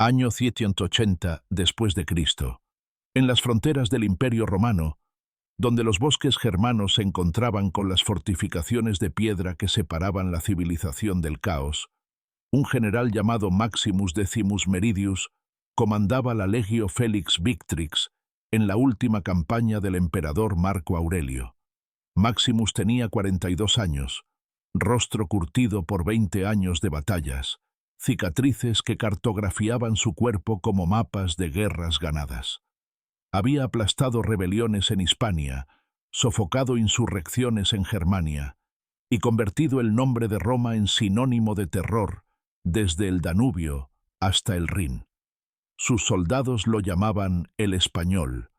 Año 180 después de Cristo. En las fronteras del Imperio Romano, donde los bosques germanos se encontraban con las fortificaciones de piedra que separaban la civilización del caos, un general llamado Maximus Decimus Meridius comandaba la Legio Felix Victrix en la última campaña del emperador Marco Aurelio. Maximus tenía 42 años, rostro curtido por 20 años de batallas, cicatrices que cartografiaban su cuerpo como mapas de guerras ganadas. Había aplastado rebeliones en Hispania, sofocado insurrecciones en Germania y convertido el nombre de Roma en sinónimo de terror desde el Danubio hasta el Rin. Sus soldados lo llamaban el Español,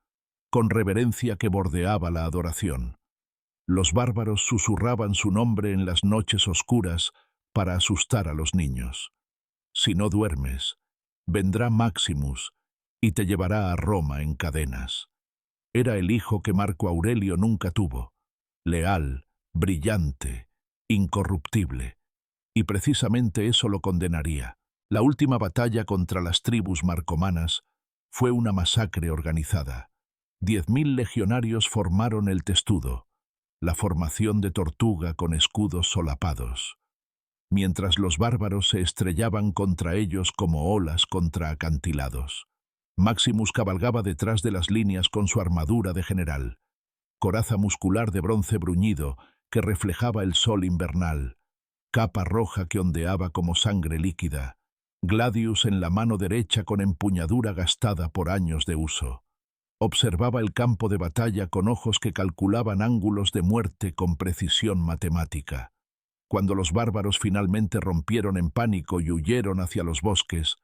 con reverencia que bordeaba la adoración. Los bárbaros susurraban su nombre en las noches oscuras para asustar a los niños. Si no duermes, vendrá Maximus y te llevará a Roma en cadenas. Era el hijo que Marco Aurelio nunca tuvo, leal, brillante, incorruptible, y precisamente eso lo condenaría. La última batalla contra las tribus marcomanas fue una masacre organizada. 10.000 legionarios formaron el testudo, la formación de tortuga con escudos solapados, mientras los bárbaros se estrellaban contra ellos como olas contra acantilados. Maximus cabalgaba detrás de las líneas con su armadura de general, coraza muscular de bronce bruñido que reflejaba el sol invernal, capa roja que ondeaba como sangre líquida, gladius en la mano derecha con empuñadura gastada por años de uso. Observaba el campo de batalla con ojos que calculaban ángulos de muerte con precisión matemática. Cuando los bárbaros finalmente rompieron en pánico y huyeron hacia los bosques,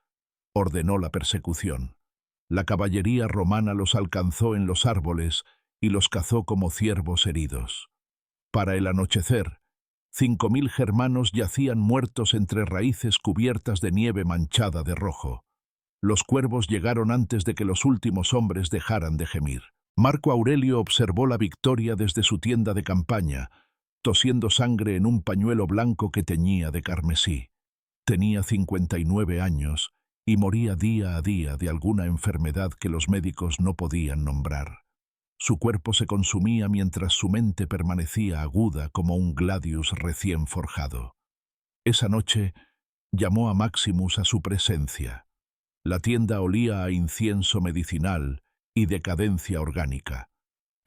ordenó la persecución. La caballería romana los alcanzó en los árboles y los cazó como ciervos heridos. Para el anochecer, 5.000 germanos yacían muertos entre raíces cubiertas de nieve manchada de rojo. Los cuervos llegaron antes de que los últimos hombres dejaran de gemir. Marco Aurelio observó la victoria desde su tienda de campaña, tosiendo sangre en un pañuelo blanco que teñía de carmesí. Tenía 59 años y moría día a día de alguna enfermedad que los médicos no podían nombrar. Su cuerpo se consumía mientras su mente permanecía aguda como un gladius recién forjado. Esa noche llamó a Maximus a su presencia. La tienda olía a incienso medicinal y decadencia orgánica.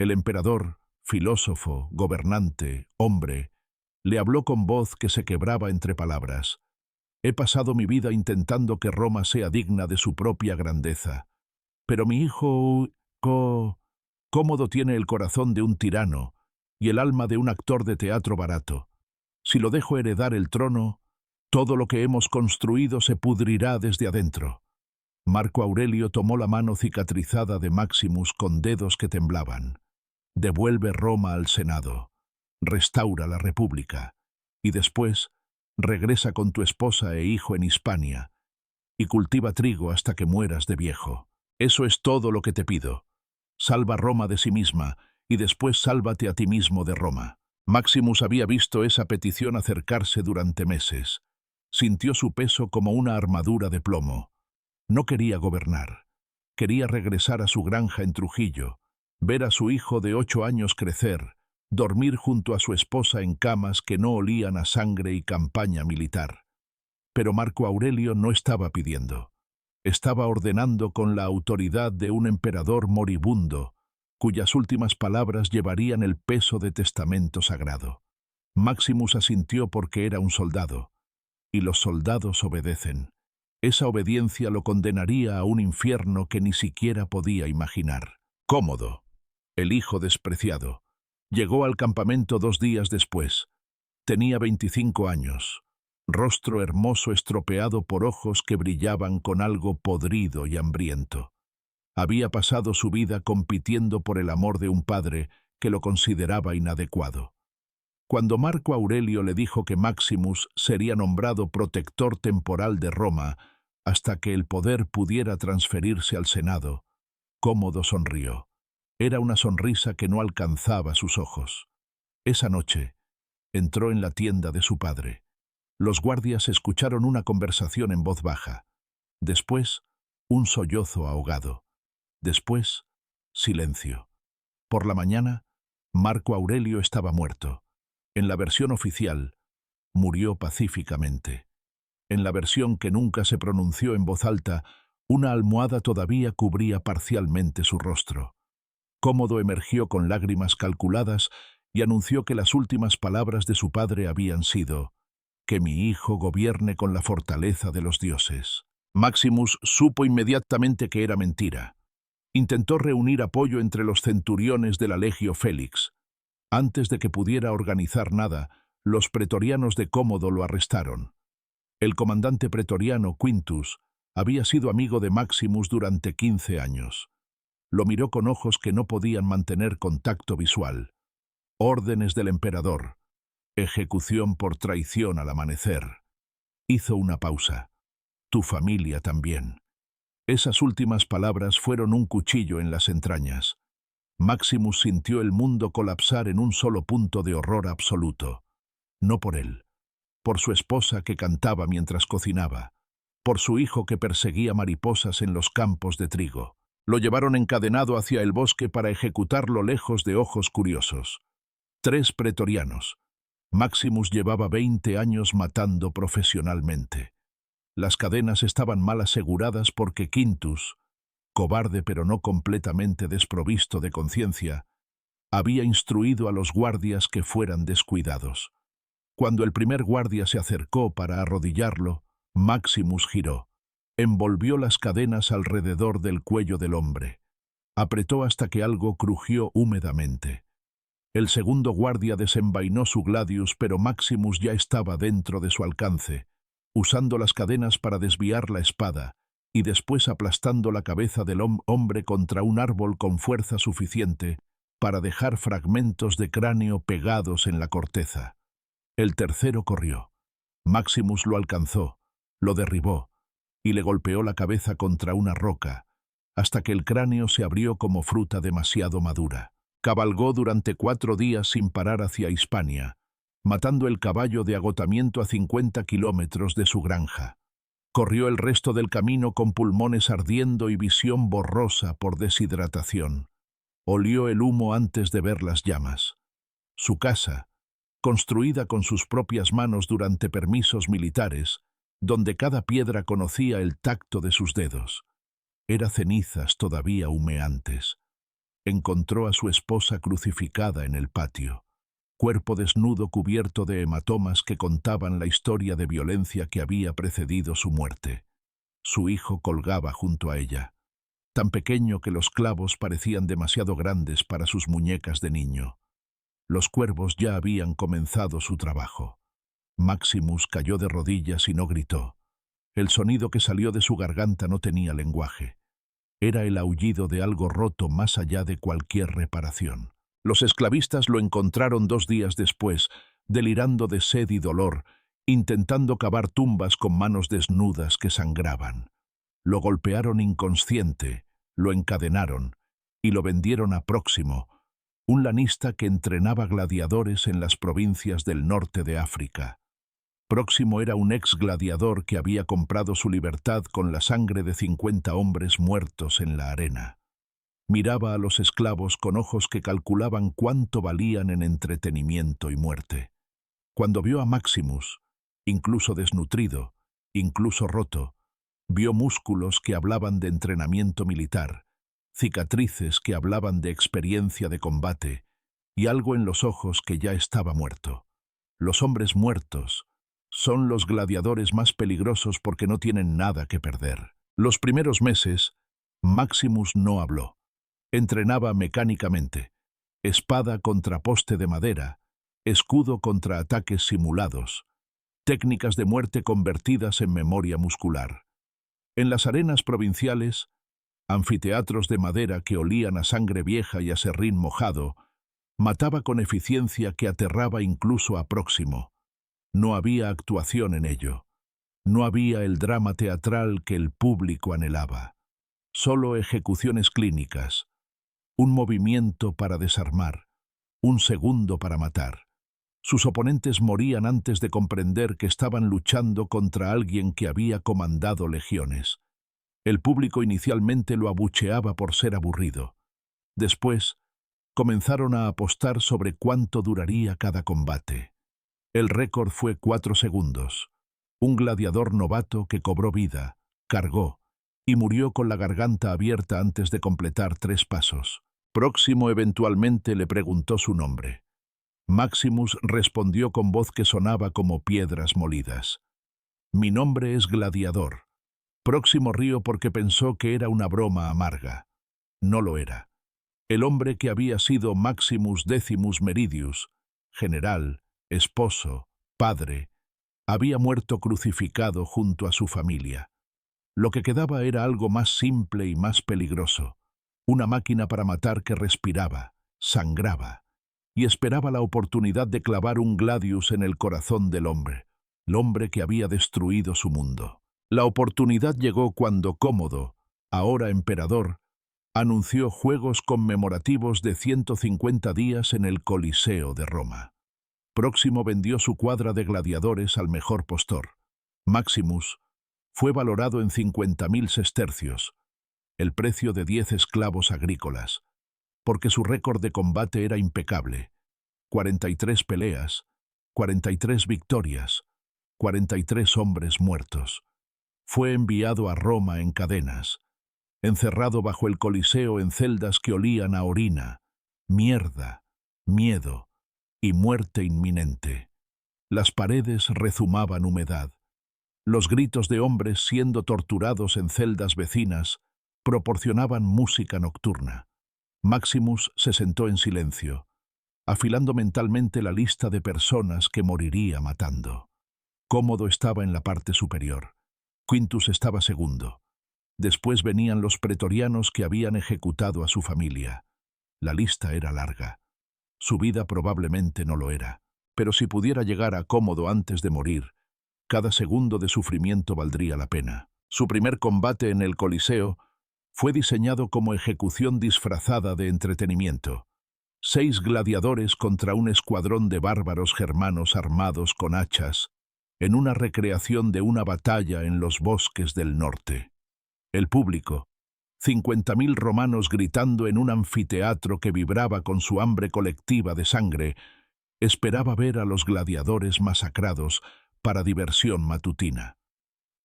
El emperador, filósofo, gobernante, hombre, le habló con voz que se quebraba entre palabras. He pasado mi vida intentando que Roma sea digna de su propia grandeza. Pero mi hijo, cómodo tiene el corazón de un tirano y el alma de un actor de teatro barato. Si lo dejo heredar el trono, todo lo que hemos construido se pudrirá desde adentro. Marco Aurelio tomó la mano cicatrizada de Maximus con dedos que temblaban. Devuelve Roma al Senado, restaura la República, y después regresa con tu esposa e hijo en Hispania, y cultiva trigo hasta que mueras de viejo. Eso es todo lo que te pido. Salva Roma de sí misma, y después sálvate a ti mismo de Roma. Maximus había visto esa petición acercarse durante meses. Sintió su peso como una armadura de plomo. No quería gobernar. Quería regresar a su granja en Trujillo, ver a su hijo de 8 años crecer, dormir junto a su esposa en camas que no olían a sangre y campaña militar. Pero Marco Aurelio no estaba pidiendo. Estaba ordenando con la autoridad de un emperador moribundo, cuyas últimas palabras llevarían el peso de testamento sagrado. Maximus asintió porque era un soldado, y los soldados obedecen. Esa obediencia lo condenaría a un infierno que ni siquiera podía imaginar. Cómodo, el hijo despreciado, llegó al campamento 2 días después. Tenía 25 años, rostro hermoso estropeado por ojos que brillaban con algo podrido y hambriento. Había pasado su vida compitiendo por el amor de un padre que lo consideraba inadecuado. Cuando Marco Aurelio le dijo que Maximus sería nombrado protector temporal de Roma hasta que el poder pudiera transferirse al Senado, Cómodo sonrió. Era una sonrisa que no alcanzaba sus ojos. Esa noche, entró en la tienda de su padre. Los guardias escucharon una conversación en voz baja. Después, un sollozo ahogado. Después, silencio. Por la mañana, Marco Aurelio estaba muerto. En la versión oficial, murió pacíficamente. En la versión que nunca se pronunció en voz alta, una almohada todavía cubría parcialmente su rostro. Cómodo emergió con lágrimas calculadas y anunció que las últimas palabras de su padre habían sido: «Que mi hijo gobierne con la fortaleza de los dioses». Maximus supo inmediatamente que era mentira. Intentó reunir apoyo entre los centuriones de la Legio Félix. Antes de que pudiera organizar nada, los pretorianos de Cómodo lo arrestaron. El comandante pretoriano Quintus había sido amigo de Maximus durante 15 años. Lo miró con ojos que no podían mantener contacto visual. Órdenes del emperador. Ejecución por traición al amanecer. Hizo una pausa. Tu familia también. Esas últimas palabras fueron un cuchillo en las entrañas. Maximus sintió el mundo colapsar en un solo punto de horror absoluto. No por él. Por su esposa que cantaba mientras cocinaba. Por su hijo que perseguía mariposas en los campos de trigo. Lo llevaron encadenado hacia el bosque para ejecutarlo lejos de ojos curiosos. 3 pretorianos. Maximus llevaba 20 años matando profesionalmente. Las cadenas estaban mal aseguradas porque Quintus, cobarde pero no completamente desprovisto de conciencia, había instruido a los guardias que fueran descuidados. Cuando el primer guardia se acercó para arrodillarlo, Maximus giró. Envolvió las cadenas alrededor del cuello del hombre. Apretó hasta que algo crujió húmedamente. El segundo guardia desenvainó su gladius, pero Maximus ya estaba dentro de su alcance, usando las cadenas para desviar la espada, y después aplastando la cabeza del hombre contra un árbol con fuerza suficiente para dejar fragmentos de cráneo pegados en la corteza. El tercero corrió. Maximus lo alcanzó, lo derribó, y le golpeó la cabeza contra una roca, hasta que el cráneo se abrió como fruta demasiado madura. Cabalgó durante 4 días sin parar hacia Hispania, matando el caballo de agotamiento a 50 kilómetros de su granja. Corrió el resto del camino con pulmones ardiendo y visión borrosa por deshidratación. Olió el humo antes de ver las llamas. Su casa, construida con sus propias manos durante permisos militares, donde cada piedra conocía el tacto de sus dedos, era cenizas todavía humeantes. Encontró a su esposa crucificada en el patio, cuerpo desnudo cubierto de hematomas que contaban la historia de violencia que había precedido su muerte. Su hijo colgaba junto a ella, tan pequeño que los clavos parecían demasiado grandes para sus muñecas de niño. Los cuervos ya habían comenzado su trabajo. Maximus cayó de rodillas y no gritó. El sonido que salió de su garganta no tenía lenguaje. Era el aullido de algo roto más allá de cualquier reparación. Los esclavistas lo encontraron 2 días después, delirando de sed y dolor, intentando cavar tumbas con manos desnudas que sangraban. Lo golpearon inconsciente, lo encadenaron y lo vendieron a Próximo, un lanista que entrenaba gladiadores en las provincias del norte de África. Próximo era un ex gladiador que había comprado su libertad con la sangre de 50 hombres muertos en la arena. Miraba a los esclavos con ojos que calculaban cuánto valían en entretenimiento y muerte. Cuando vio a Maximus, incluso desnutrido, incluso roto, vio músculos que hablaban de entrenamiento militar, cicatrices que hablaban de experiencia de combate, y algo en los ojos que ya estaba muerto. Los hombres muertos son los gladiadores más peligrosos porque no tienen nada que perder. Los primeros meses, Maximus no habló. Entrenaba mecánicamente. Espada contra poste de madera, escudo contra ataques simulados, técnicas de muerte convertidas en memoria muscular. En las arenas provinciales, anfiteatros de madera que olían a sangre vieja y a serrín mojado, mataba con eficiencia que aterraba incluso a Próximo. No había actuación en ello. No había el drama teatral que el público anhelaba. Solo ejecuciones clínicas. Un movimiento para desarmar. Un segundo para matar. Sus oponentes morían antes de comprender que estaban luchando contra alguien que había comandado legiones. El público inicialmente lo abucheaba por ser aburrido. Después, comenzaron a apostar sobre cuánto duraría cada combate. El récord fue 4 segundos. Un gladiador novato que cobró vida, cargó y murió con la garganta abierta antes de completar 3 pasos. Próximo eventualmente le preguntó su nombre. Maximus respondió con voz que sonaba como piedras molidas. Mi nombre es Gladiador. Próximo rió porque pensó que era una broma amarga. No lo era. El hombre que había sido Maximus Decimus Meridius, general, esposo, padre, había muerto crucificado junto a su familia. Lo que quedaba era algo más simple y más peligroso, una máquina para matar que respiraba, sangraba, y esperaba la oportunidad de clavar un gladius en el corazón del hombre, el hombre que había destruido su mundo. La oportunidad llegó cuando Cómodo, ahora emperador, anunció juegos conmemorativos de 150 días en el Coliseo de Roma. Próximo vendió su cuadra de gladiadores al mejor postor. Maximus fue valorado en 50.000 sestercios, el precio de 10 esclavos agrícolas, porque su récord de combate era impecable. 43 peleas, 43 victorias, 43 hombres muertos. Fue enviado a Roma en cadenas, encerrado bajo el Coliseo en celdas que olían a orina, mierda, miedo y muerte inminente. Las paredes rezumaban humedad. Los gritos de hombres siendo torturados en celdas vecinas proporcionaban música nocturna. Maximus se sentó en silencio, afilando mentalmente la lista de personas que moriría matando. Cómodo estaba en la parte superior. Quintus estaba segundo. Después venían los pretorianos que habían ejecutado a su familia. La lista era larga. Su vida probablemente no lo era, pero si pudiera llegar a Cómodo antes de morir, cada segundo de sufrimiento valdría la pena. Su primer combate en el Coliseo fue diseñado como ejecución disfrazada de entretenimiento. 6 gladiadores contra un escuadrón de bárbaros germanos armados con hachas, en una recreación de una batalla en los bosques del norte. El público, 50.000 romanos gritando en un anfiteatro que vibraba con su hambre colectiva de sangre, esperaba ver a los gladiadores masacrados para diversión matutina.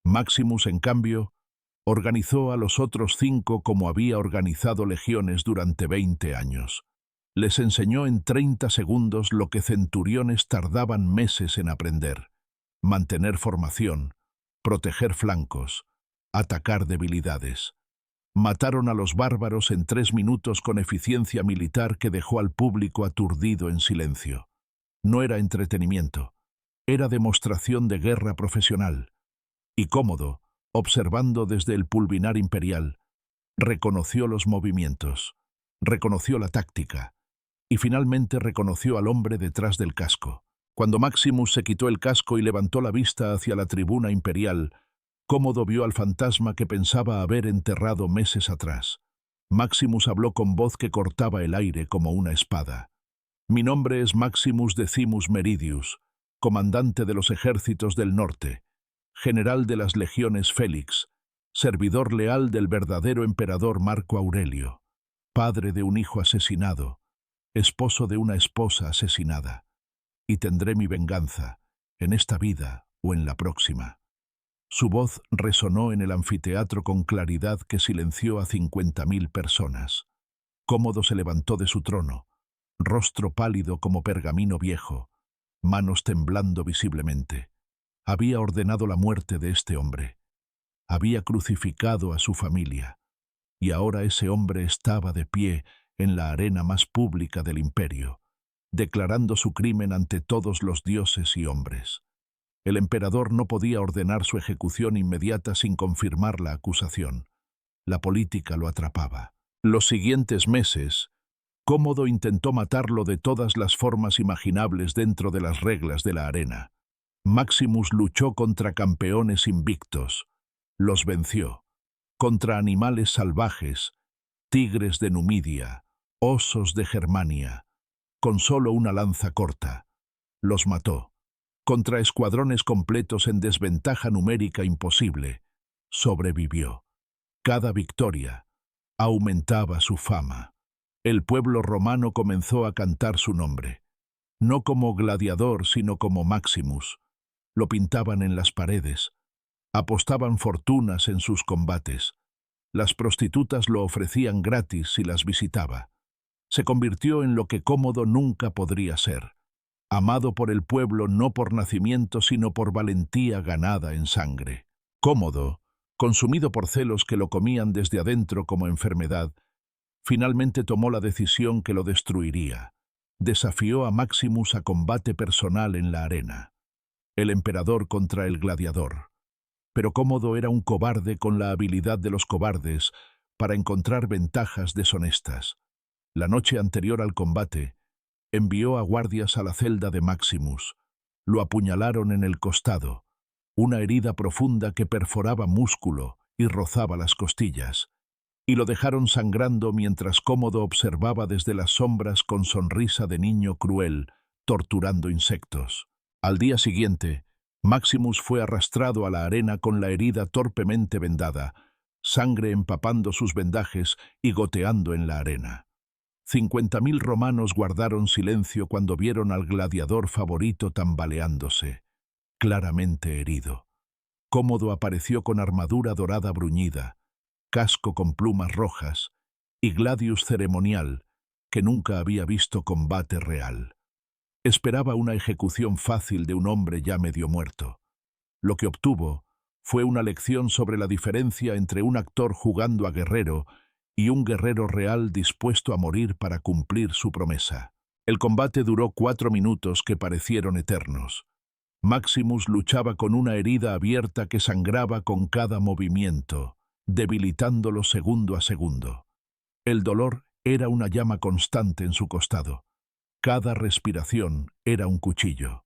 Maximus, en cambio, organizó a los otros 5 como había organizado legiones durante 20 años. Les enseñó en 30 segundos lo que centuriones tardaban meses en aprender: mantener formación, proteger flancos, atacar debilidades. Mataron a los bárbaros en 3 minutos con eficiencia militar que dejó al público aturdido en silencio. No era entretenimiento, era demostración de guerra profesional. Y Cómodo, observando desde el pulvinar imperial, reconoció los movimientos, reconoció la táctica, y finalmente reconoció al hombre detrás del casco. Cuando Maximus se quitó el casco y levantó la vista hacia la tribuna imperial, Cómodo vio al fantasma que pensaba haber enterrado meses atrás. Maximus habló con voz que cortaba el aire como una espada. Mi nombre es Maximus Decimus Meridius, comandante de los ejércitos del norte, general de las legiones Félix, servidor leal del verdadero emperador Marco Aurelio, padre de un hijo asesinado, esposo de una esposa asesinada, y tendré mi venganza, en esta vida o en la próxima. Su voz resonó en el anfiteatro con claridad que silenció a 50.000 personas. Cómodo se levantó de su trono, rostro pálido como pergamino viejo, manos temblando visiblemente. Había ordenado la muerte de este hombre. Había crucificado a su familia, y ahora ese hombre estaba de pie en la arena más pública del imperio, declarando su crimen ante todos los dioses y hombres. El emperador no podía ordenar su ejecución inmediata sin confirmar la acusación. La política lo atrapaba. Los siguientes meses, Cómodo intentó matarlo de todas las formas imaginables dentro de las reglas de la arena. Maximus luchó contra campeones invictos. Los venció. Contra animales salvajes, tigres de Numidia, osos de Germania, con solo una lanza corta. Los mató. Contra escuadrones completos en desventaja numérica imposible, sobrevivió. Cada victoria aumentaba su fama. El pueblo romano comenzó a cantar su nombre, no como gladiador, sino como Maximus. Lo pintaban en las paredes, apostaban fortunas en sus combates. Las prostitutas lo ofrecían gratis si las visitaba. Se convirtió en lo que Cómodo nunca podría ser, amado por el pueblo no por nacimiento, sino por valentía ganada en sangre. Cómodo, consumido por celos que lo comían desde adentro como enfermedad, finalmente tomó la decisión que lo destruiría. Desafió a Maximus a combate personal en la arena. El emperador contra el gladiador. Pero Cómodo era un cobarde con la habilidad de los cobardes para encontrar ventajas deshonestas. La noche anterior al combate, envió a guardias a la celda de Maximus. Lo apuñalaron en el costado, una herida profunda que perforaba músculo y rozaba las costillas, y lo dejaron sangrando mientras Cómodo observaba desde las sombras con sonrisa de niño cruel, torturando insectos. Al día siguiente, Maximus fue arrastrado a la arena con la herida torpemente vendada, sangre empapando sus vendajes y goteando en la arena. 50.000 romanos guardaron silencio cuando vieron al gladiador favorito tambaleándose, claramente herido. Cómodo apareció con armadura dorada bruñida, casco con plumas rojas y gladius ceremonial, que nunca había visto combate real. Esperaba una ejecución fácil de un hombre ya medio muerto. Lo que obtuvo fue una lección sobre la diferencia entre un actor jugando a guerrero y un guerrero real dispuesto a morir para cumplir su promesa. El combate duró 4 minutos que parecieron eternos. Maximus luchaba con una herida abierta que sangraba con cada movimiento, debilitándolo segundo a segundo. El dolor era una llama constante en su costado. Cada respiración era un cuchillo.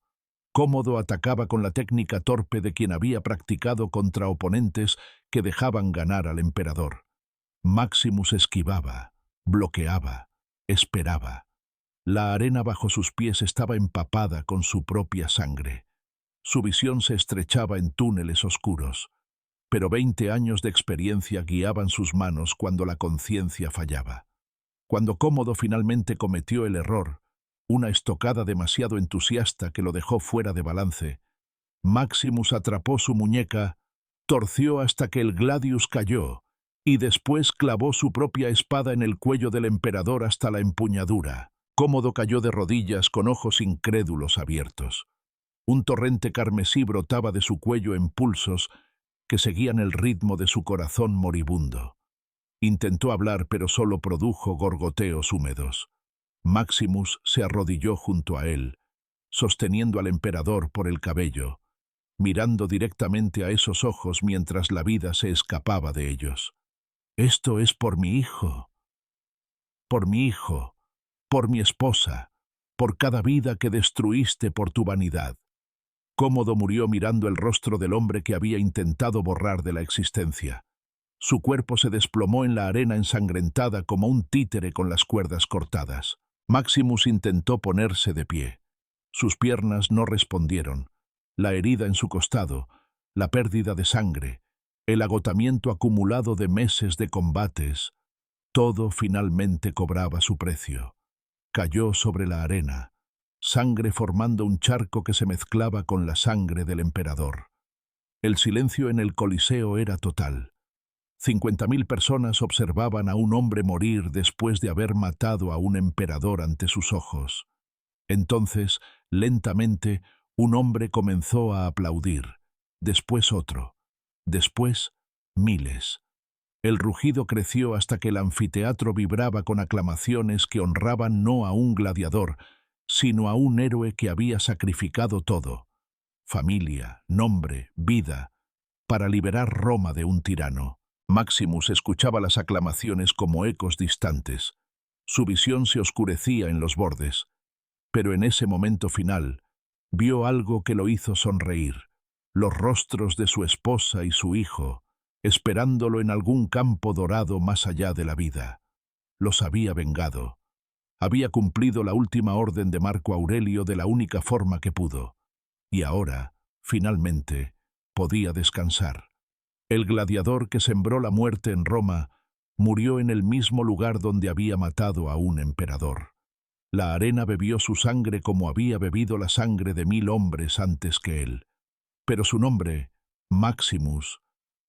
Cómodo atacaba con la técnica torpe de quien había practicado contra oponentes que dejaban ganar al emperador. Maximus esquivaba, bloqueaba, esperaba. La arena bajo sus pies estaba empapada con su propia sangre. Su visión se estrechaba en túneles oscuros, pero 20 años de experiencia guiaban sus manos cuando la conciencia fallaba. Cuando Cómodo finalmente cometió el error, una estocada demasiado entusiasta que lo dejó fuera de balance, Maximus atrapó su muñeca, torció hasta que el gladius cayó, y después clavó su propia espada en el cuello del emperador hasta la empuñadura. Cómodo cayó de rodillas con ojos incrédulos abiertos. Un torrente carmesí brotaba de su cuello en pulsos que seguían el ritmo de su corazón moribundo. Intentó hablar, pero solo produjo gorgoteos húmedos. Maximus se arrodilló junto a él, sosteniendo al emperador por el cabello, mirando directamente a esos ojos mientras la vida se escapaba de ellos. «Esto es por mi hijo, por mi hijo, por mi esposa, por cada vida que destruiste por tu vanidad». Cómodo murió mirando el rostro del hombre que había intentado borrar de la existencia. Su cuerpo se desplomó en la arena ensangrentada como un títere con las cuerdas cortadas. Maximus intentó ponerse de pie. Sus piernas no respondieron. La herida en su costado, la pérdida de sangre, el agotamiento acumulado de meses de combates, todo finalmente cobraba su precio. Cayó sobre la arena, sangre formando un charco que se mezclaba con la sangre del emperador. El silencio en el Coliseo era total. 50.000 personas observaban a un hombre morir después de haber matado a un emperador ante sus ojos. Entonces, lentamente, un hombre comenzó a aplaudir, después otro, después miles. El rugido creció hasta que el anfiteatro vibraba con aclamaciones que honraban no a un gladiador, sino a un héroe que había sacrificado todo, familia, nombre, vida, para liberar Roma de un tirano. Maximus escuchaba las aclamaciones como ecos distantes. Su visión se oscurecía en los bordes, pero en ese momento final vio algo que lo hizo sonreír, los rostros de su esposa y su hijo, esperándolo en algún campo dorado más allá de la vida. Los había vengado. Había cumplido la última orden de Marco Aurelio de la única forma que pudo, y ahora, finalmente, podía descansar. El gladiador que sembró la muerte en Roma murió en el mismo lugar donde había matado a un emperador. La arena bebió su sangre como había bebido la sangre de 1000 hombres antes que él. Pero su nombre, Maximus,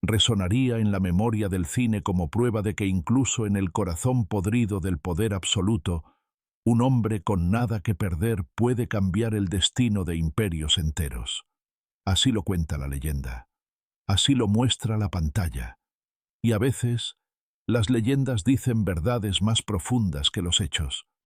resonaría en la memoria del cine como prueba de que incluso en el corazón podrido del poder absoluto, un hombre con nada que perder puede cambiar el destino de imperios enteros. Así lo cuenta la leyenda. Así lo muestra la pantalla. Y a veces, las leyendas dicen verdades más profundas que los hechos.